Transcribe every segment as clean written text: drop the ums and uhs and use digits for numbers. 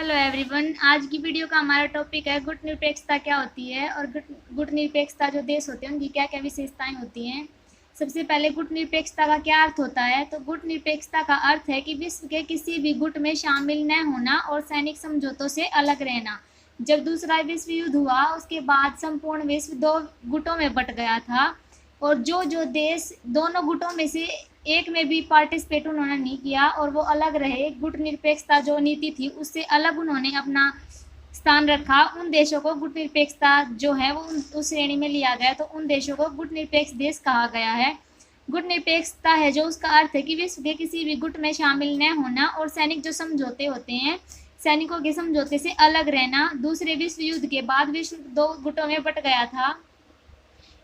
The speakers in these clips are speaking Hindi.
हेलो एवरीवन, आज की वीडियो का हमारा टॉपिक है गुट निरपेक्षता क्या होती है और गुट निरपेक्षता जो देश होते हैं उनकी क्या क्या विशेषताएं होती हैं। सबसे पहले गुट निरपेक्षता का क्या अर्थ होता है। तो गुट निरपेक्षता का अर्थ है कि विश्व के किसी भी गुट में शामिल न होना और सैनिक समझौतों से अलग रहना। जब दूसरा विश्व युद्ध हुआ उसके बाद संपूर्ण विश्व दो गुटों में बट गया था और जो देश दोनों गुटों में से एक में भी पार्टिसिपेट उन्होंने नहीं किया और वो अलग रहे, गुट निरपेक्षता जो नीति थी उससे अलग उन्होंने अपना स्थान रखा, उन देशों को गुट निरपेक्षता जो है वो उस श्रेणी में लिया गया। तो उन देशों को गुट निरपेक्ष देश कहा गया है। गुट निरपेक्षता है जो उसका अर्थ है कि विश्व के किसी भी गुट में शामिल न होना और सैनिक जो समझौते होते हैं सैनिकों के समझौते से अलग रहना। दूसरे विश्व युद्ध के बाद विश्व दो गुटों में बट गया था।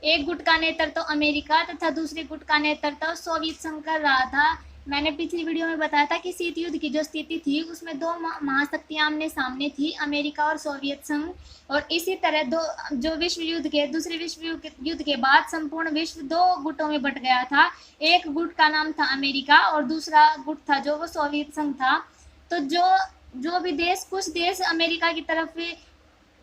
एक गुट का नेतृत्व अमेरिका तथा दूसरे गुट का नेतृत्व सोवियत संघ कर रहा था। मैंने पिछली वीडियो में बताया था कि शीत युद्ध की जो स्थिति थी उसमें दो महाशक्तियां आमने सामने थी, अमेरिका और सोवियत संघ। और इसी तरह दूसरे विश्व युद्ध के बाद संपूर्ण विश्व दो गुटों में बट गया था। एक गुट का नाम था अमेरिका और दूसरा गुट था जो वो सोवियत संघ था। तो जो भी देश, कुछ देश अमेरिका की तरफ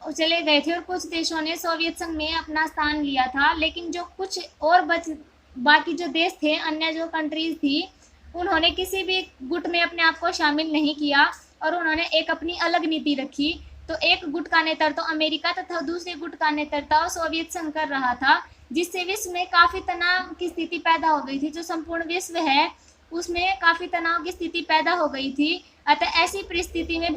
चले गए थे और कुछ देशों ने सोवियत संघ में अपना स्थान लिया था, लेकिन जो कुछ और बाकी जो देश थे, अन्य जो कंट्रीज थी, उन्होंने किसी भी गुट में अपने आप को शामिल नहीं किया और उन्होंने एक अपनी अलग नीति रखी। तो एक गुट का नेतृत्व अमेरिका तथा दूसरे गुट का नेतृत्व सोवियत संघ कर रहा था, जिससे विश्व में काफ़ी तनाव की स्थिति पैदा हो गई थी। जो संपूर्ण विश्व है उसमें काफ़ी तनाव की स्थिति पैदा हो गई थी। अतः ऐसी परिस्थिति में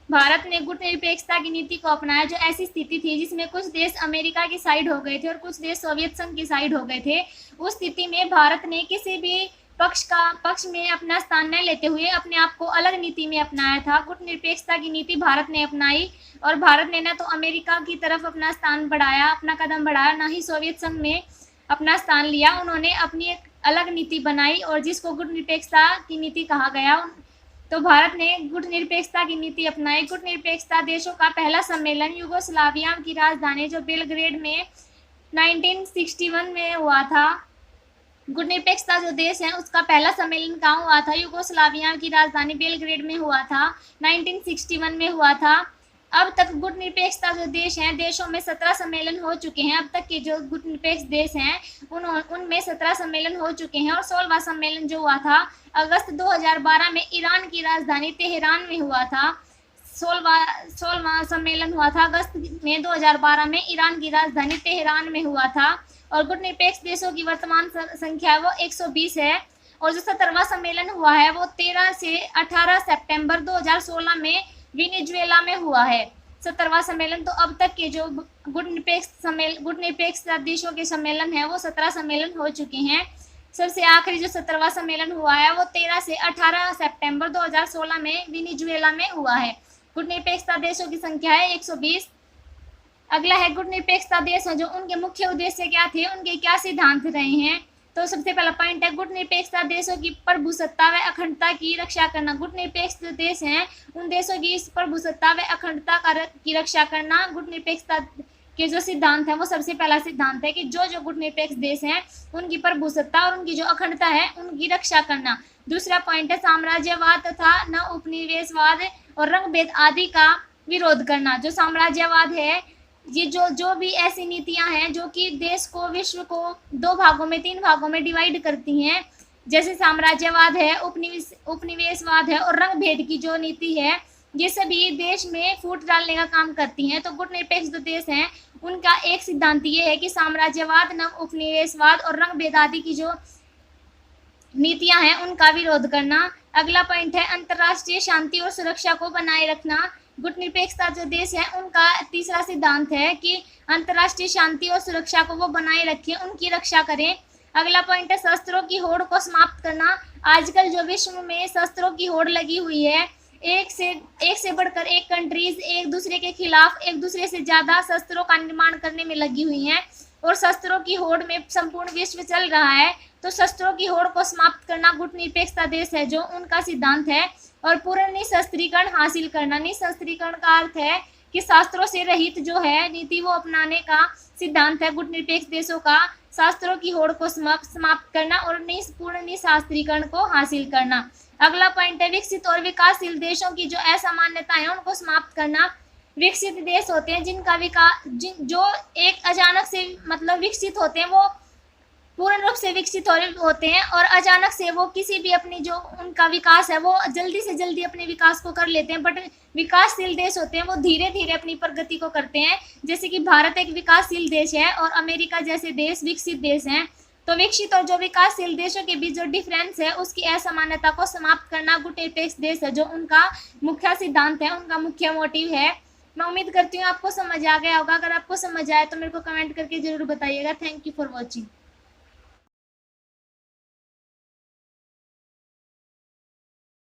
भारत ने गुट निरपेक्षता की नीति को अपनाया। जो ऐसी स्थिति थी जिसमें कुछ देश अमेरिका की साइड हो गए थे और कुछ देश सोवियत संघ की साइड हो गए थे, उस स्थिति में भारत ने किसी भी पक्ष में अपना स्थान न लेते हुए अपने आप को अलग नीति में अपनाया था। गुट निरपेक्षता की नीति भारत ने अपनाई और भारत ने न तो अमेरिका की तरफ अपना स्थान बढ़ाया, अपना कदम बढ़ाया, ना ही सोवियत संघ में अपना स्थान लिया। उन्होंने अपनी एक अलग नीति बनाई और जिसको गुट निरपेक्षता की नीति कहा गया। तो भारत ने गुट निरपेक्षता की नीति अपनाई। गुट निरपेक्षता देशों का पहला सम्मेलन यूगोस्लाविया की राजधानी जो बेलग्रेड में 1961 में हुआ था। गुट निरपेक्षता जो देश है उसका पहला सम्मेलन कहाँ हुआ था? यूगोस्लाविया की राजधानी बेलग्रेड में हुआ था, 1961 में हुआ था। अब तक गुट निरपेक्षता जो देश हैं, देशों में 17 सम्मेलन हो चुके हैं। अब तक के जो गुट निरपेक्ष देश हैं उनमें 17 सम्मेलन हो चुके हैं और 16वां सम्मेलन जो हुआ था अगस्त 2012 में ईरान की राजधानी तेहरान में हुआ था। 16वां सम्मेलन हुआ था अगस्त में 2012 में ईरान की राजधानी तेहरान में हुआ था। और गुट निरपेक्ष देशों की वर्तमान संख्या वो 120 है। और जो 17वां सम्मेलन हुआ है वो 13 से 18 सितंबर 2016 में वेनेजुएला में हुआ है, 17वां सम्मेलन। तो अब तक के जो गुट निरपेक्ष देशों के सम्मेलन है वो 17 सम्मेलन हो चुके हैं। सबसे आखिरी जो 17वां सम्मेलन हुआ है वो 13 से 18 सितंबर 2016 में वेनेजुएला में हुआ है। गुट निरपेक्षता देशों की संख्या है 120। अगला है गुट निरपेक्षता देश है जो उनके मुख्य उद्देश्य क्या थे, उनके क्या सिद्धांत रहे हैं। तो सबसे पहला पॉइंट है गुट निरपेक्षता देशों की प्रभुसत्ता व अखंडता की रक्षा करना। गुट निरपेक्ष जो देश हैं उन देशों की प्रभुसत्ता व अखंडता की रक्षा करना गुट निरपेक्षता के जो सिद्धांत है वो सबसे पहला सिद्धांत है कि जो गुट निरपेक्ष देश हैं उनकी प्रभुसत्ता और उनकी जो अखंडता है उनकी रक्षा करना। दूसरा पॉइंट है साम्राज्यवाद तथा न उपनिवेशवाद और रंगभेद आदि का विरोध करना। जो साम्राज्यवाद है, ये जो भी ऐसी नीतियां हैं जो कि देश को, विश्व को 2 भागों में 3 भागों में डिवाइड करती हैं, जैसे साम्राज्यवाद है, उपनिवेशवाद है और रंगभेद की जो नीति है, ये सभी देश में फूट डालने का काम करती हैं। तो गुट निरपेक्ष जो देश हैं उनका एक सिद्धांत ये है कि साम्राज्यवाद, नव उपनिवेशवाद और रंगभेद आदि की जो नीतियां हैं उनका विरोध करना। अगला पॉइंट है अंतर्राष्ट्रीय शांति और सुरक्षा को बनाए रखना। गुट निरपेक्षता जो देश है उनका तीसरा सिद्धांत है कि अंतर्राष्ट्रीय शांति और सुरक्षा को वो बनाए रखें, उनकी रक्षा करें। अगला पॉइंट है शस्त्रों की होड़ को समाप्त करना। आजकल जो विश्व में शस्त्रों की होड़ लगी हुई है, एक से बढ़कर एक कंट्रीज एक दूसरे के खिलाफ एक दूसरे से ज़्यादा शस्त्रों का निर्माण करने में लगी हुई हैं और शस्त्रों की होड़ में संपूर्ण विश्व चल रहा है। तो शस्त्रों की होड़ को समाप्त करना गुट निरपेक्षता देश है जो उनका सिद्धांत है। और पूर्ण निशस्त्रीकरण हासिल करना। निशस्त्रीकरण का अर्थ है कि शस्त्रों से रहित जो है नीति वो अपनाने का सिद्धांत है गुट निरपेक्ष देशों का। शास्त्रों की होड़ को समाप्त करना और पूर्ण निशास्त्रीकरण को हासिल करना। अगला पॉइंट है विकसित और विकासशील देशों की जो असामान्यताएं हैं उनको समाप्त करना। विकसित देश होते हैं जिनका विकास जो एक अचानक से मतलब विकसित होते हैं, वो पूर्ण रूप से विकसित होते हैं, और अचानक से वो किसी भी अपनी जो उनका विकास है वो जल्दी से जल्दी अपने विकास को कर लेते हैं। बट विकासशील देश होते हैं वो धीरे धीरे अपनी प्रगति को करते हैं। जैसे कि भारत एक विकासशील देश है और अमेरिका जैसे देश विकसित देश हैं। तो विकसित और जो विकासशील देशों के बीच जो डिफरेंस है उसकी असमानता को समाप्त करना गुड निरपेक्ष देश है, जो उनका मुख्य सिद्धांत है, उनका मुख्य मोटिव है। मैं उम्मीद करती हूँ आपको समझ आ गया होगा। अगर आपको समझ आए तो मेरे को कमेंट करके जरूर बताइएगा। Thank you for watching.